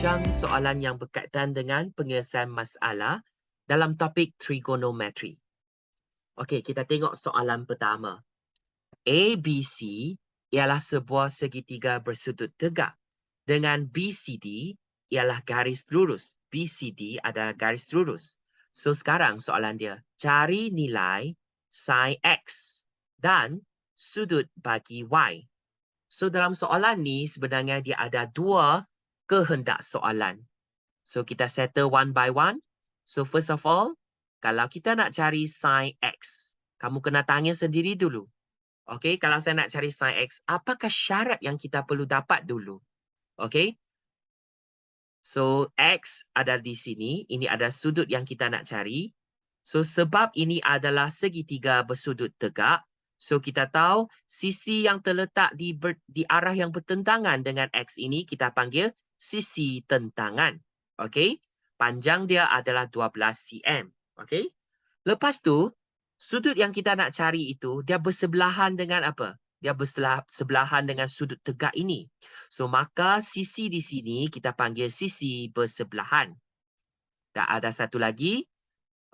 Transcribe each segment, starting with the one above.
bincang soalan yang berkaitan dengan penyelesaian masalah dalam topik trigonometri. Okey, kita tengok soalan pertama. ABC ialah sebuah segitiga bersudut tegak dengan BCD ialah garis lurus. BCD adalah garis lurus. So sekarang soalan dia, cari nilai sin X dan sudut bagi Y. So dalam soalan ni sebenarnya dia ada dua kehendak soalan. So kita settle one by one. So first of all, kalau kita nak cari sin X, kamu kena tanya sendiri dulu. Okay, kalau saya nak cari sin X, apakah syarat yang kita perlu dapat dulu? Okay, so X ada di sini, ini ada sudut yang kita nak cari. So sebab ini adalah segitiga bersudut tegak, so kita tahu sisi yang terletak di arah yang bertentangan dengan X ini kita panggil sisi tentangan. Okey, panjang dia adalah 12 cm. Okey, lepas tu sudut yang kita nak cari itu dia bersebelahan dengan apa? Dia bersebelahan dengan sudut tegak ini. So maka sisi di sini kita panggil sisi bersebelahan. Dan ada satu lagi.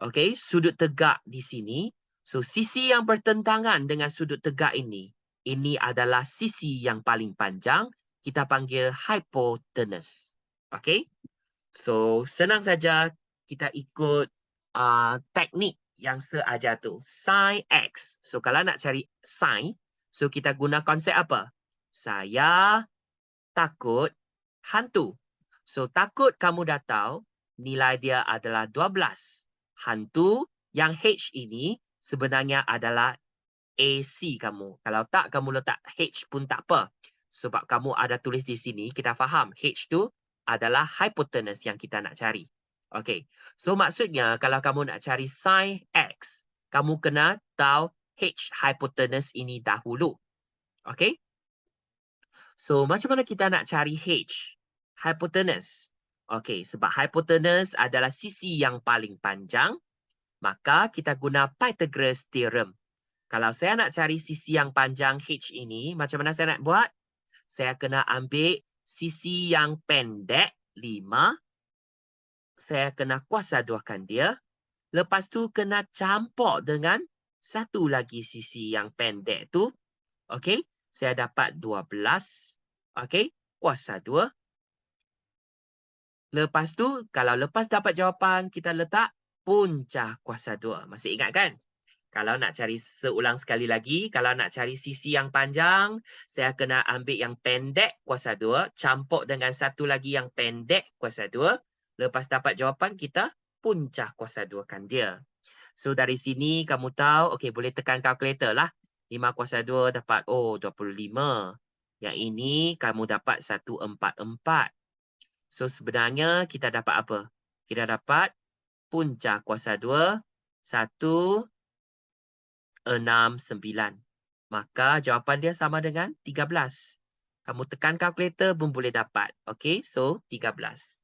Okey, sudut tegak di sini. So, sisi yang bertentangan dengan sudut tegak ini adalah sisi yang paling panjang. Kita panggil hypotenuse. Okey? So, senang saja kita ikut teknik yang seajar tu. Sin X. So, kalau nak cari sin, so kita guna konsep apa? Saya takut hantu. So, takut kamu dah tahu nilai dia adalah 12. Hantu yang H ini sebenarnya adalah AC kamu. Kalau tak, kamu letak H pun tak apa. Sebab kamu ada tulis di sini, kita faham. H tu adalah hypotenuse yang kita nak cari. Okey. So, maksudnya kalau kamu nak cari sin X, kamu kena tahu H hypotenuse ini dahulu. Okey. So, macam mana kita nak cari H? Hypotenuse. Okey, sebab hypotenuse adalah sisi yang paling panjang, maka kita guna Pythagoras theorem. Kalau saya nak cari sisi yang panjang H ini, macam mana saya nak buat? Saya kena ambil sisi yang pendek, 5. Saya kena kuasa duakan dia. Lepas tu kena campur dengan satu lagi sisi yang pendek tu. Okey, saya dapat 12. Okey, kuasa 2. Lepas tu, kalau lepas dapat jawapan, kita letak punca kuasa 2. Masih ingat kan? Kalau nak cari seulang sekali lagi, kalau nak cari sisi yang panjang, saya kena ambil yang pendek kuasa 2, campur dengan satu lagi yang pendek kuasa 2. Lepas dapat jawapan, kita punca kuasa 2 kan dia. So, dari sini kamu tahu, okey, boleh tekan kalkulator lah. 5 kuasa 2 dapat, 25. Yang ini kamu dapat 144. So, sebenarnya kita dapat apa? Kita dapat punca kuasa 2, 169. Maka jawapan dia sama dengan 13. Kamu tekan kalkulator pun boleh dapat. Okey, so 13.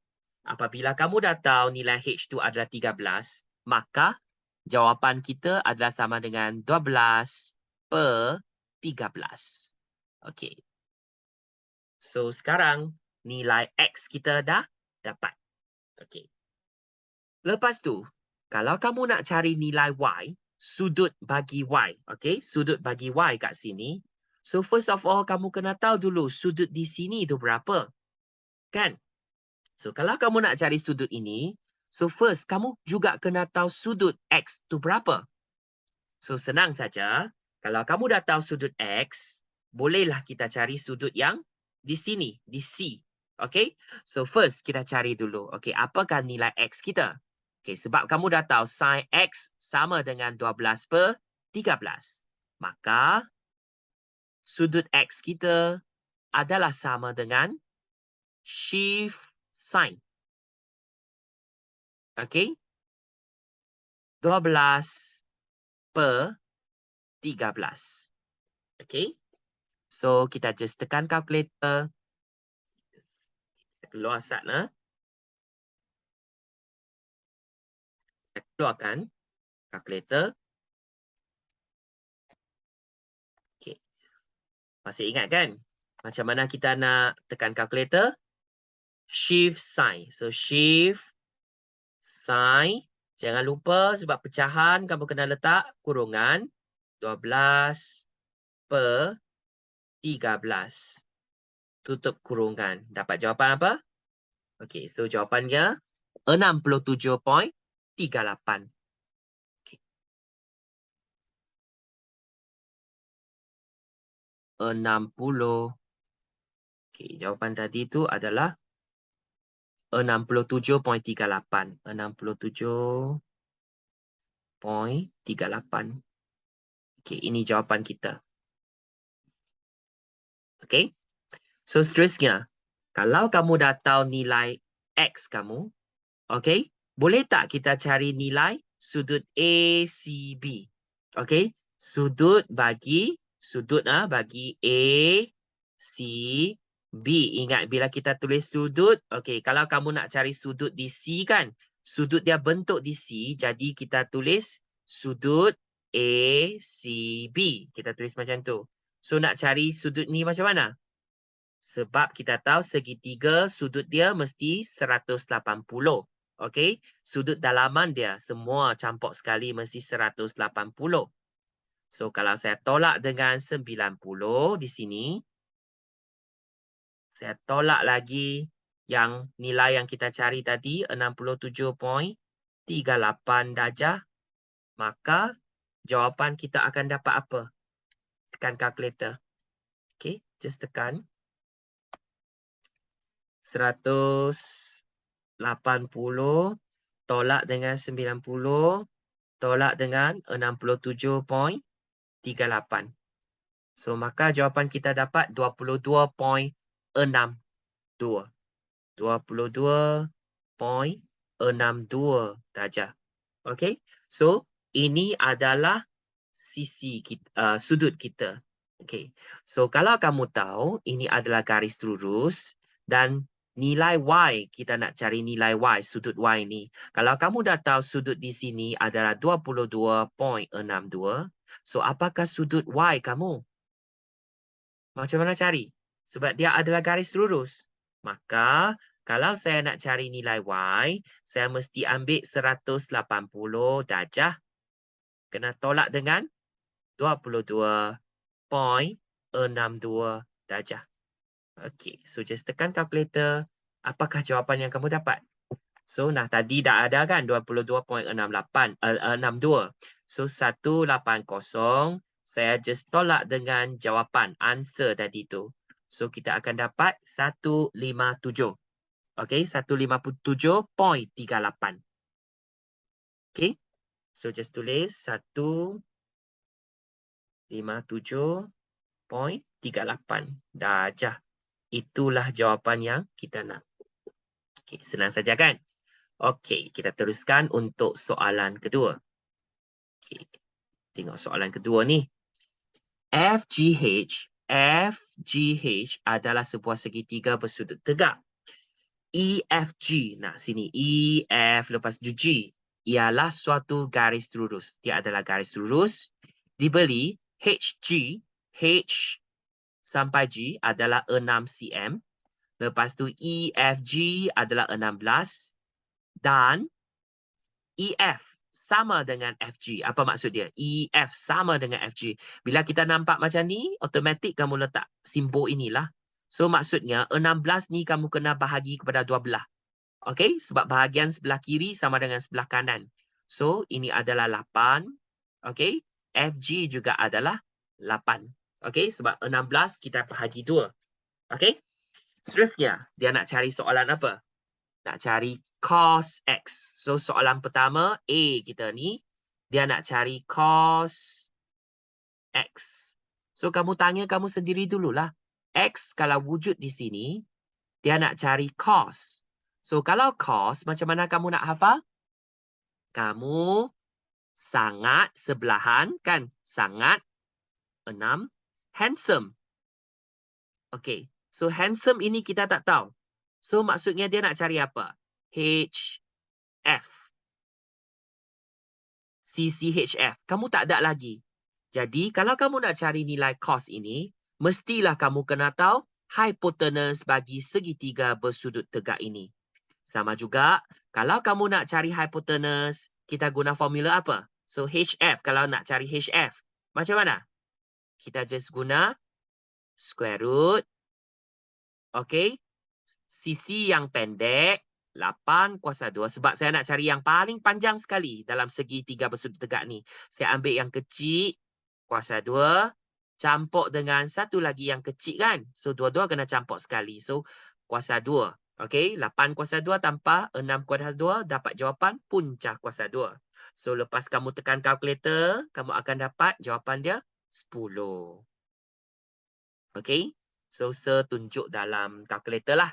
Apabila kamu dah tahu nilai H tu adalah 13, maka jawapan kita adalah sama dengan 12 per 13. Okey. So, sekarang nilai X kita dah dapat. Okey. Lepas tu, kalau kamu nak cari nilai Y, sudut bagi Y. Okey, sudut bagi Y kat sini. So, first of all, kamu kena tahu dulu sudut di sini tu berapa. Kan? So, kalau kamu nak cari sudut ini, so first, kamu juga kena tahu sudut X tu berapa. So, senang saja. Kalau kamu dah tahu sudut X, bolehlah kita cari sudut yang di sini, di C. Okay? So, first kita cari dulu. Okay, apakah nilai X kita? Okay, sebab kamu dah tahu sin X sama dengan 12 per 13. Maka, sudut X kita adalah sama dengan shift sin. Okay? 12 per 13. Okay? So, kita just tekan kalkulator. Keluar sana. Kita keluarkan kalkulator. Okay. Masih ingat kan? Macam mana kita nak tekan kalkulator? shift sign. So shift sign. Jangan lupa sebab pecahan kamu kena letak kurungan 12 per 13. Tutup kurungan. Dapat jawapan apa? Okey, so jawapannya 67.38. Okay. 60. Okey, jawapan tadi itu adalah 67.38. 67.38. Okey, ini jawapan kita. Okey. So seterusnya, kalau kamu dah tahu nilai X kamu, okey, boleh tak kita cari nilai sudut ACB? Okey, sudut bagi ACB. Ingat bila kita tulis sudut, okey, kalau kamu nak cari sudut di C kan, sudut dia bentuk di C, jadi kita tulis sudut ACB. Kita tulis macam tu. So nak cari sudut ni macam mana? Sebab kita tahu segitiga sudut dia mesti 180. Okey, sudut dalaman dia semua campur sekali mesti 180. So kalau saya tolak dengan 90 di sini, saya tolak lagi yang nilai yang kita cari tadi 67.38 darjah, maka jawapan kita akan dapat apa? Tekan kalkulator. Okey, just tekan 180 tolak dengan 90 tolak dengan 67.38. So maka jawapan kita dapat 22.62. 22.62 darjah. Okey. So ini adalah sisi kita, sudut kita. Okey. So kalau kamu tahu ini adalah garis lurus dan nilai Y, kita nak cari nilai Y, sudut Y ni. Kalau kamu dah tahu sudut di sini adalah 22.62, so apakah sudut Y kamu? Macam mana cari? Sebab dia adalah garis lurus. Maka kalau saya nak cari nilai Y, saya mesti ambil 180 darjah. Kena tolak dengan 22.62 darjah. Okey, so just tekan kalkulator. Apakah jawapan yang kamu dapat? So, nah tadi dah ada kan 22.62. So, 180. Saya just tolak dengan jawapan, answer tadi tu. So, kita akan dapat 157. Okey, 157.38. Okey, so just tulis 157.38 darjah. Itulah jawapan yang kita nak. Okay, senang saja kan? Okey, kita teruskan untuk soalan kedua. Okay, tengok soalan kedua ni. FGH adalah sebuah segitiga bersudut tegak. EFG, nah sini EF lepas G ialah suatu garis lurus. Dia adalah garis lurus dibeli HG, H sampai G adalah 6 cm. Lepas tu EFG adalah 16 dan EF sama dengan FG. Apa maksud dia? EF sama dengan FG. Bila kita nampak macam ni, automatik kamu letak simbol inilah. So maksudnya 16 ni kamu kena bahagi kepada dua belah. Okey, sebab bahagian sebelah kiri sama dengan sebelah kanan. So ini adalah 8. Okey, FG juga adalah 8. Okey, sebab 16 kita bahagi 2. Okey. Seterusnya, dia nak cari soalan apa? Nak cari cos X. So, soalan pertama, A kita ni, dia nak cari cos X. So, kamu tanya kamu sendiri dululah. X kalau wujud di sini, dia nak cari cos. So, kalau cos, macam mana kamu nak hafal? Kamu sangat sebelahan, kan? Sangat 6. Handsome. Okey. So, handsome ini kita tak tahu. So, maksudnya dia nak cari apa? HF. CCHF. Kamu tak ada lagi. Jadi, kalau kamu nak cari nilai cos ini, mestilah kamu kena tahu hipotenus bagi segitiga bersudut tegak ini. Sama juga, kalau kamu nak cari hipotenus, kita guna formula apa? So, HF, kalau nak cari HF, macam mana? Kita just guna square root, okay? Sisi yang pendek, 8 kuasa 2. Sebab saya nak cari yang paling panjang sekali dalam segitiga bersudut tegak ni. Saya ambil yang kecil, kuasa 2, campur dengan satu lagi yang kecil kan? So, dua-dua kena campur sekali. So, kuasa 2. Okay, 8 kuasa 2 tambah 6 kuasa 2 dapat jawapan puncak kuasa 2. So, lepas kamu tekan kalkulator, kamu akan dapat jawapan dia 10. Okay, so setunjuk dalam kalkulator lah.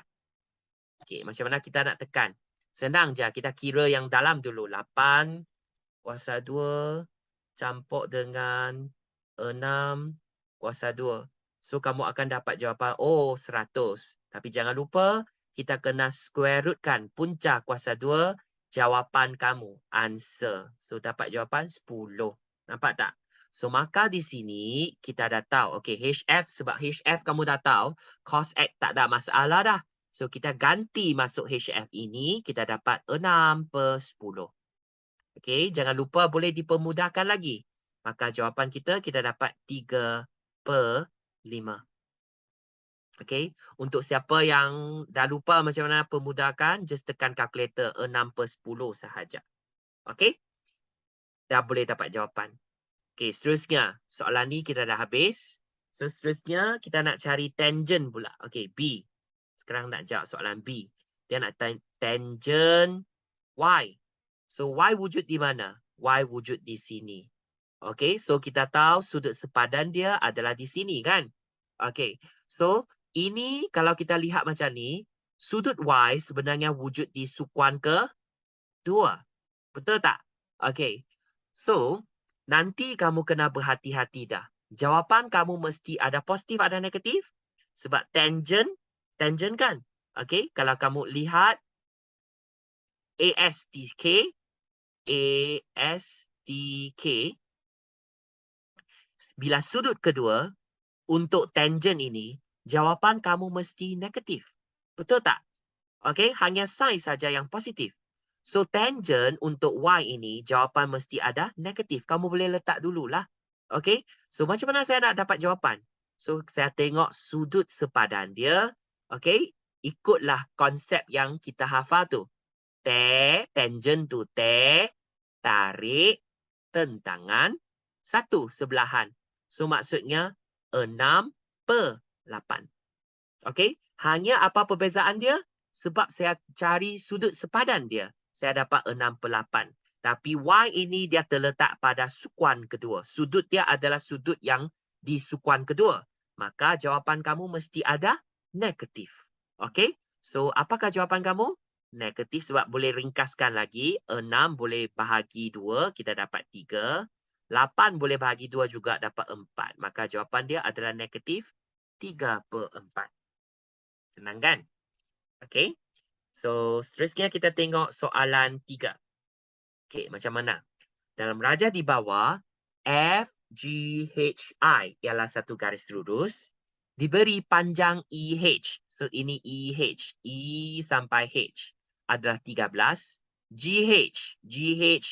Okay, macam mana kita nak tekan? Senang je, kita kira yang dalam dulu. 8 kuasa 2 campur dengan 6 kuasa 2. So, kamu akan dapat jawapan, 100. Tapi jangan lupa, kita kena square root kan. Punca kuasa 2, jawapan kamu. Answer. So, dapat jawapan 10. Nampak tak? So, maka di sini, kita dah tahu. Okay, HF, sebab HF kamu dah tahu, cos X tak ada masalah dah. So, kita ganti masuk HF ini, kita dapat 6/10. Okey, jangan lupa boleh dipermudahkan lagi. Maka jawapan kita dapat 3/5. Okey, untuk siapa yang dah lupa macam mana permudahkan, just tekan kalkulator 6/10 sahaja. Okey, dah boleh dapat jawapan. Okey, seterusnya, soalan ni kita dah habis. So, seterusnya kita nak cari tangent pula. Okey, B. Sekarang nak jawab soalan B. Dia nak tangent Y. So, Y wujud di mana? Y wujud di sini. Okay, so kita tahu sudut sepadan dia adalah di sini kan? Okay, so ini kalau kita lihat macam ni, sudut Y sebenarnya wujud di sukuan kedua. Betul tak? Okay, so nanti kamu kena berhati-hati dah. Jawapan kamu mesti ada positif, ada negatif. Sebab tangent kan? Okay, kalau kamu lihat ASTK, bila sudut kedua, untuk tangent ini, jawapan kamu mesti negatif. Betul tak? Okey, hanya sin saja yang positif. So, tangent untuk Y ini, jawapan mesti ada negatif. Kamu boleh letak dululah. Okey, so macam mana saya nak dapat jawapan? So, saya tengok sudut sepadan dia. Okey, ikutlah konsep yang kita hafal tu. Tangent tu tarik tentangan satu sebelahan. So, maksudnya 6/8. Okey, hanya apa perbezaan dia? Sebab saya cari sudut sepadan dia. Saya dapat 6/8. Tapi Y ini dia terletak pada sukuan kedua. Sudut dia adalah sudut yang di sukuan kedua. Maka jawapan kamu mesti ada negatif. Okey, so apakah jawapan kamu? Negatif sebab boleh ringkaskan lagi. 6 boleh bahagi 2, kita dapat 3. 8 boleh bahagi 2 juga dapat 4. Maka jawapan dia adalah negatif 3/4. Senang kan? Okey. So, seterusnya kita tengok soalan 3. Okey, macam mana? Dalam rajah di bawah, FGHI ialah satu garis lurus. Diberi panjang EH. So, ini EH. E sampai H adalah 13. GH.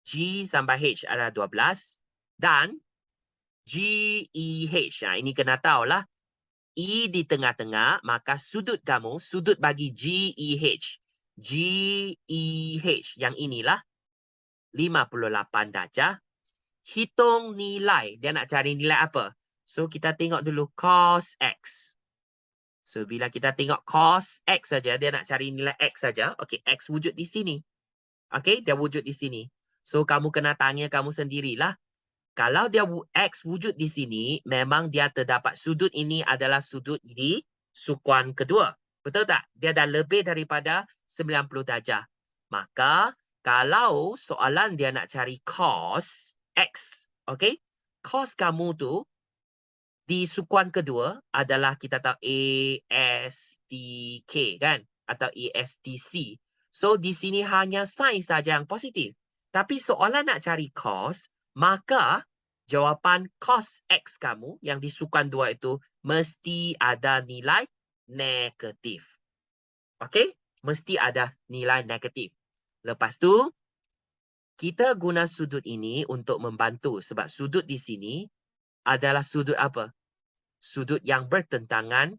G sampai H adalah 12. Dan GEH. Nah, ini kena tahulah. E di tengah-tengah, maka sudut kamu, sudut bagi GEH. GEH yang inilah 58 darjah. Hitung nilai. Dia nak cari nilai apa? So, kita tengok dulu cos X. So, bila kita tengok cos X saja, dia nak cari nilai X saja. Okey, X wujud di sini. Okey, dia wujud di sini. So, kamu kena tanya kamu sendirilah. Kalau dia X wujud di sini, memang dia terdapat sudut ini adalah sudut di sukuan kedua. Betul tak? Dia dah lebih daripada 90 darjah. Maka, kalau soalan dia nak cari cos X, okey? Cos kamu tu di sukuan kedua adalah kita tahu ASTK kan? Atau ASTC. So, di sini hanya sin saja yang positif. Tapi soalan nak cari cos, maka jawapan cos X kamu yang di sukan 2 itu mesti ada nilai negatif. Okey? Mesti ada nilai negatif. Lepas tu, kita guna sudut ini untuk membantu. Sebab sudut di sini adalah sudut apa? Sudut yang bertentangan,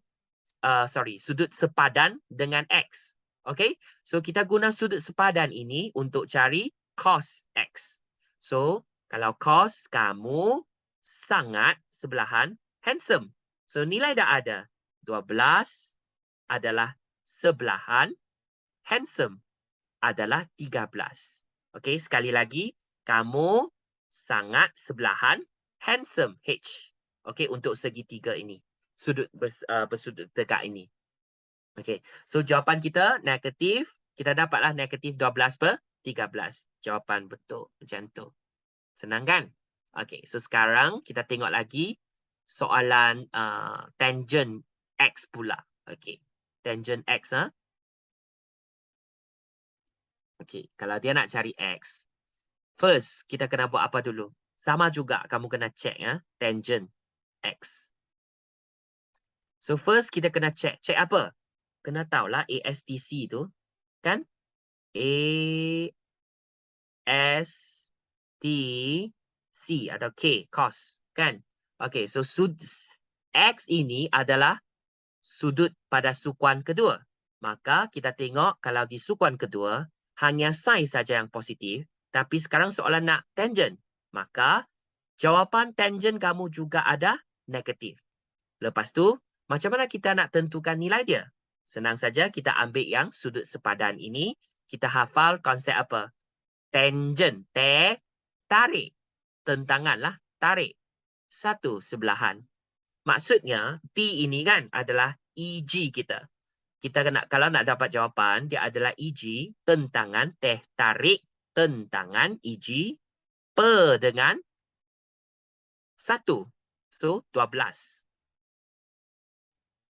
sudut sepadan dengan X. Okey? So, kita guna sudut sepadan ini untuk cari cos X. So, kalau cos kamu sangat sebelahan handsome. So, nilai dah ada. 12 adalah sebelahan handsome adalah 13. Okey, sekali lagi, kamu sangat sebelahan handsome H. Okey, untuk segitiga ini. Sudut bersudut tegak ini. Okey, so jawapan kita negatif. Kita dapatlah negatif 12/13. Jawapan betul macam tu. Senang kan? Okey, so sekarang kita tengok lagi soalan tangent X pula. Okey, tangent X. Okey, kalau dia nak cari X, first, kita kena buat apa dulu? Sama juga, kamu kena check tangent X. So, first kita kena check. Check apa? Kena tahulah ASTC tu. Kan? ASTC atau K, cos. Kan? Okay, so X ini adalah sudut pada sukuan kedua. Maka kita tengok kalau di sukuan kedua, hanya sin saja yang positif. Tapi sekarang soalan nak tangent. Maka jawapan tangent kamu juga ada negatif. Lepas tu, macam mana kita nak tentukan nilai dia? Senang saja kita ambil yang sudut sepadan ini. Kita hafal konsep apa? Tangent. Tarik. Tentangan lah. Tarik. Satu sebelahan. Maksudnya, T ini kan adalah EG kita. Kita kalau nak dapat jawapan, dia adalah EG, tentangan, tarik, tentangan EG, per dengan 1. So, 12.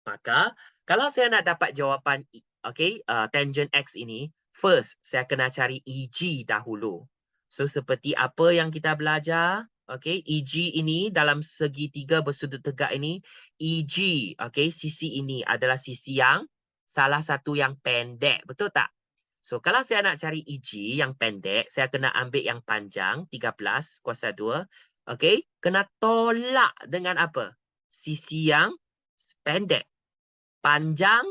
Maka, kalau saya nak dapat jawapan tangent X ini, first, saya kena cari EG dahulu. So, seperti apa yang kita belajar, EG ini dalam segitiga bersudut tegak ini, EG, sisi ini adalah sisi yang salah satu yang pendek, betul tak? So, kalau saya nak cari EG yang pendek, saya kena ambil yang panjang, 13 kuasa 2. Kena tolak dengan apa? Sisi yang pendek. Panjang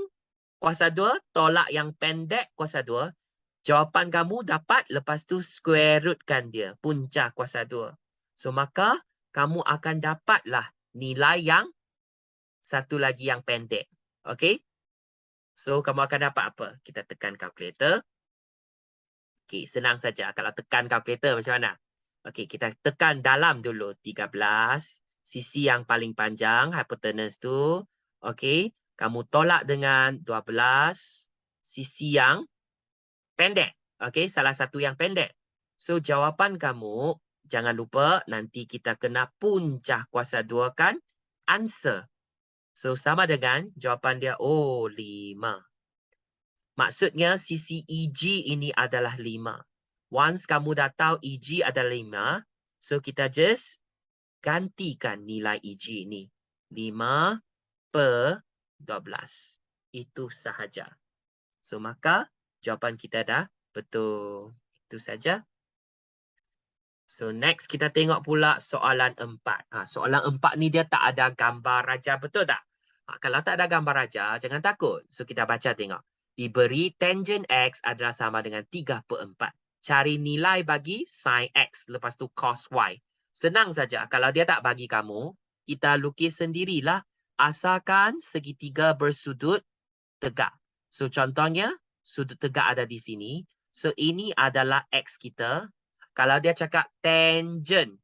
kuasa 2, tolak yang pendek kuasa 2. Jawapan kamu dapat, lepas tu square rootkan dia, punca kuasa 2. So, maka kamu akan dapatlah nilai yang satu lagi yang pendek. Okey? So, kamu akan dapat apa? Kita tekan kalkulator. Okey, senang saja. Kalau tekan kalkulator macam mana? Okey, kita tekan dalam dulu. 13. Sisi yang paling panjang, hypotenuse tu. Okey, kamu tolak dengan 12. Sisi yang pendek. Okey, salah satu yang pendek. So, jawapan kamu, jangan lupa nanti kita kena puncah kuasa 2 kan? Answer. So, sama dengan jawapan dia, 5. Maksudnya sisi EG ini adalah 5. Once kamu dah tahu EG adalah 5, so kita just gantikan nilai EG ini. 5/12. Itu sahaja. So, maka jawapan kita dah betul. Itu saja. So, next kita tengok pula soalan 4. Soalan 4 ni dia tak ada gambar raja, betul tak? Kalau tak ada gambar raja, jangan takut. So, kita baca tengok. Diberi tangent X adalah sama dengan 3/4. Cari nilai bagi sin X, lepas tu cos Y. Senang saja. Kalau dia tak bagi kamu, kita lukis sendirilah. Asalkan segitiga bersudut tegak. So, contohnya, sudut tegak ada di sini. So, ini adalah X kita. Kalau dia cakap tangent,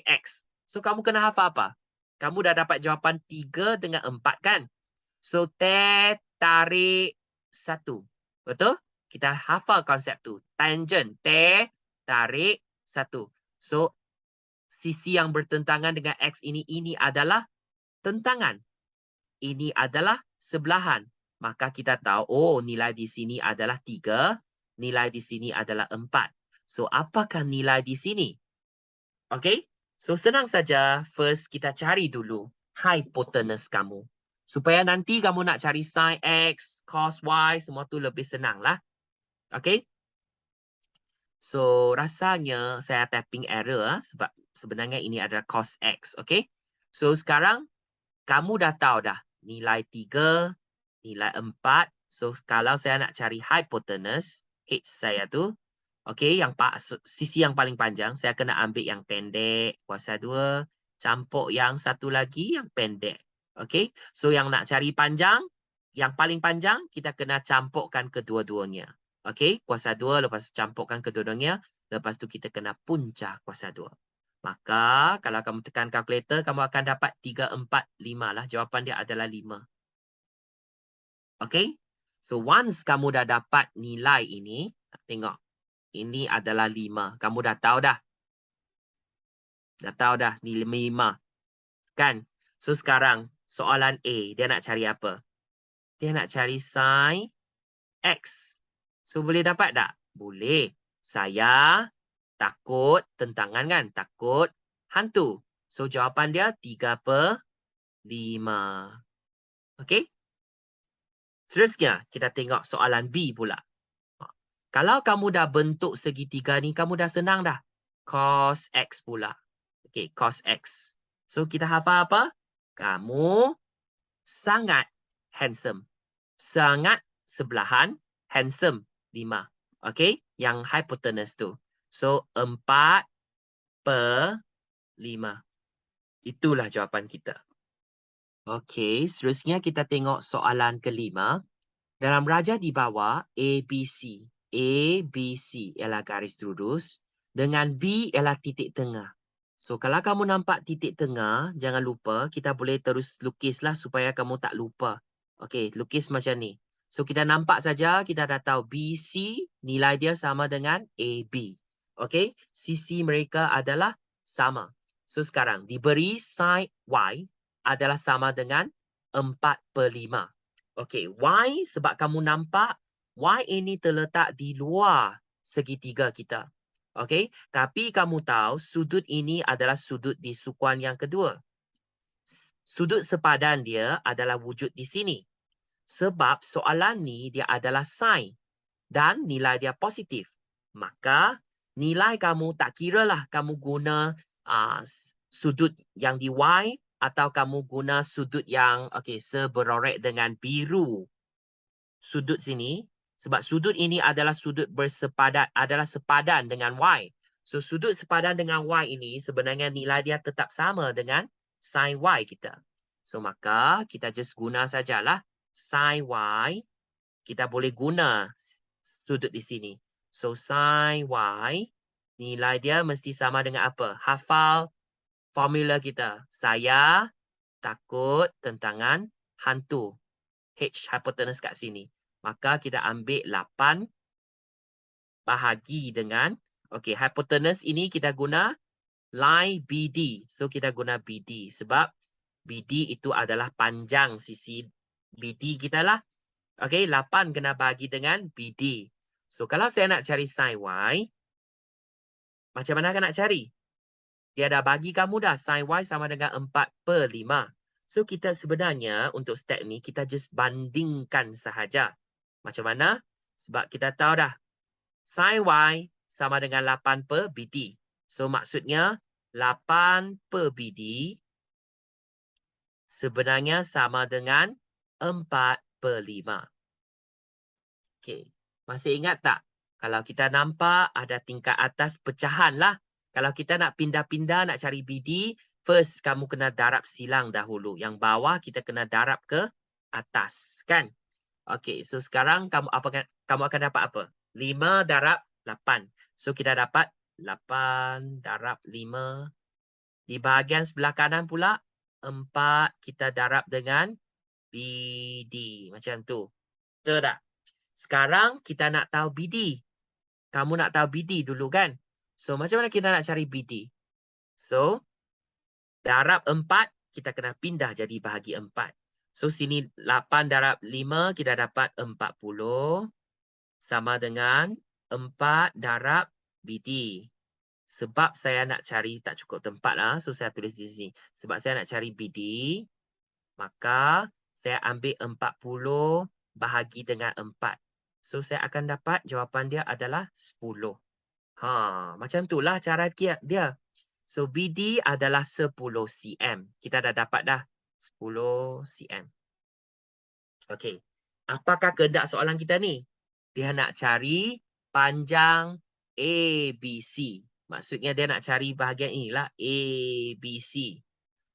X. So, kamu kena hafal apa? Kamu dah dapat jawapan 3 dengan 4 kan? So, tarik 1. Betul? Kita hafal konsep tu. Tangent, tarik 1. So, sisi yang bertentangan dengan X ini adalah tentangan. Ini adalah sebelahan. Maka kita tahu, nilai di sini adalah 3. Nilai di sini adalah 4. So, apakah nilai di sini? Okey? So, senang saja. First, kita cari dulu hypotenuse kamu. Supaya nanti kamu nak cari sin X, cos Y, semua tu lebih senang lah. Okay? So, rasanya saya typing error sebab sebenarnya ini adalah cos X. Okay? So, sekarang kamu dah tahu dah nilai 3, nilai 4. So, kalau saya nak cari hypotenuse, H saya tu, okay, sisi yang paling panjang, saya kena ambil yang pendek, kuasa 2, campur yang satu lagi yang pendek. Okay, so yang nak cari panjang, yang paling panjang, kita kena campurkan kedua-duanya. Okay, kuasa 2, lepas campurkan kedua-duanya, lepas tu kita kena punca kuasa 2. Maka, kalau kamu tekan kalkulator, kamu akan dapat 3, 4, 5 lah. Jawapan dia adalah 5. Okay? So, once kamu dah dapat nilai ini, tengok. Ini adalah 5. Kamu dah tahu dah. Dah tahu dah, ni 5. Kan? So, sekarang, soalan A, dia nak cari apa? Dia nak cari sin X. So, boleh dapat tak? Boleh. Saya takut tentangan kan? Takut hantu. So, jawapan dia 3/5. Okay? Seterusnya, kita tengok soalan B pula. Kalau kamu dah bentuk segitiga ni, kamu dah senang dah. Cos X pula. Okay, cos X. So, kita hafal apa? Kamu sangat handsome. Sangat sebelahan, handsome. 5. Okay, yang hypotenuse tu. So, 4/5. Itulah jawapan kita. Okay, seterusnya kita tengok soalan kelima. Dalam raja di bawah, ABC. ABC ialah garis lurus dengan B ialah titik tengah. So, kalau kamu nampak titik tengah, jangan lupa kita boleh terus lukislah supaya kamu tak lupa. Okey, lukis macam ni. So, kita nampak saja, kita dah tahu BC nilai dia sama dengan AB. Okey, sisi mereka adalah sama. So, sekarang diberi sin Y adalah sama dengan 4/5. Okey, Y sebab kamu nampak Y ini terletak di luar segitiga kita. Okey, tapi kamu tahu sudut ini adalah sudut di sukuan yang kedua. Sudut sepadan dia adalah wujud di sini. Sebab soalan ni dia adalah sin dan nilai dia positif. Maka nilai kamu tak kiralah kamu guna sudut yang di Y atau kamu guna sudut yang seberorek dengan biru. Sudut sini, sebab sudut ini adalah sudut sepadan dengan Y. So, sudut sepadan dengan Y ini sebenarnya nilai dia tetap sama dengan sin Y kita. So, maka kita just guna sajalah sin Y. Kita boleh guna sudut di sini. So, sin Y, nilai dia mesti sama dengan apa? Hafal formula kita. Saya takut tentangan hantu. H hypotenuse kat sini. Maka kita ambil 8 bahagi dengan, hypotenuse ini kita guna line BD. So, kita guna BD sebab BD itu adalah panjang sisi BD kita lah. 8 kena bagi dengan BD. So, kalau saya nak cari sin Y, macam mana nak cari? Dia dah bagi kamu dah sin Y sama dengan 4/5. So, kita sebenarnya untuk step ni, kita just bandingkan sahaja. Macam mana? Sebab kita tahu dah, sin Y sama dengan 8/BD. So, maksudnya 8/BD sebenarnya sama dengan 4/5. Okey, masih ingat tak? Kalau kita nampak ada tingkat atas pecahan lah. Kalau kita nak pindah-pindah, nak cari BD, first kamu kena darab silang dahulu. Yang bawah kita kena darab ke atas, kan? Okey, so sekarang kamu akan dapat apa? 5 darab 8. So kita dapat 8 darab 5. Di bahagian sebelah kanan pula, 4 kita darab dengan BD. Macam tu. Betul tak? Sekarang kita nak tahu BD. Kamu nak tahu BD dulu kan? So, macam mana kita nak cari BD? So, darab 4, kita kena pindah jadi bahagi 4. So, sini 8 darab 5, kita dapat 40. Sama dengan 4 darab BD. Sebab saya nak cari tak cukup tempat lah. So, saya tulis di sini. Sebab saya nak cari BD. Maka, saya ambil 40 bahagi dengan 4. So, saya akan dapat jawapan dia adalah 10. Macam itulah cara dia. So, BD adalah 10 cm. Kita dah dapat dah 10 cm. Okey. Apakah kehendak soalan kita ni? Dia nak cari panjang ABC. Maksudnya dia nak cari bahagian inilah ABC.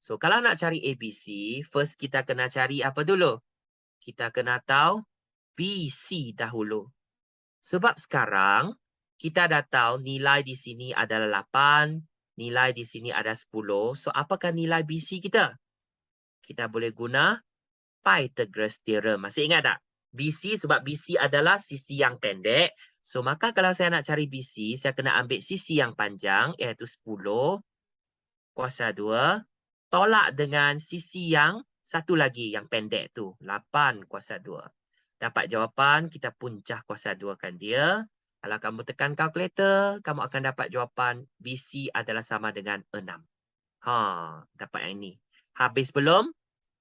So, kalau nak cari ABC, first kita kena cari apa dulu? Kita kena tahu BC dahulu. Sebab sekarang, kita dah tahu nilai di sini adalah 8, nilai di sini ada 10. So, apakah nilai BC kita? Kita boleh guna Pythagoras theorem. Masih ingat tak? BC sebab BC adalah sisi yang pendek. So, maka kalau saya nak cari BC, saya kena ambil sisi yang panjang, iaitu 10 kuasa 2, tolak dengan sisi yang satu lagi, yang pendek tu, 8 kuasa 2. Dapat jawapan, kita puncah kuasa 2 kan dia. Kalau kamu tekan kalkulator, kamu akan dapat jawapan BC adalah sama dengan 6. Dapat yang ini. Habis belum?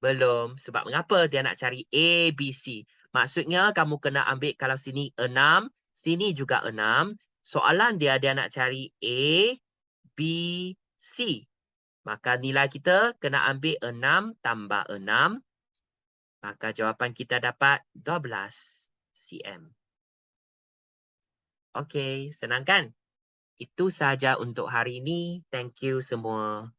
Belum. Sebab mengapa dia nak cari A, B, C? Maksudnya kamu kena ambil kalau sini 6, sini juga 6. Soalan dia nak cari A, B, C. Maka nilai kita kena ambil 6 tambah 6. Maka jawapan kita dapat 12 cm. Okey, senang kan? Itu sahaja untuk hari ini. Thank you semua.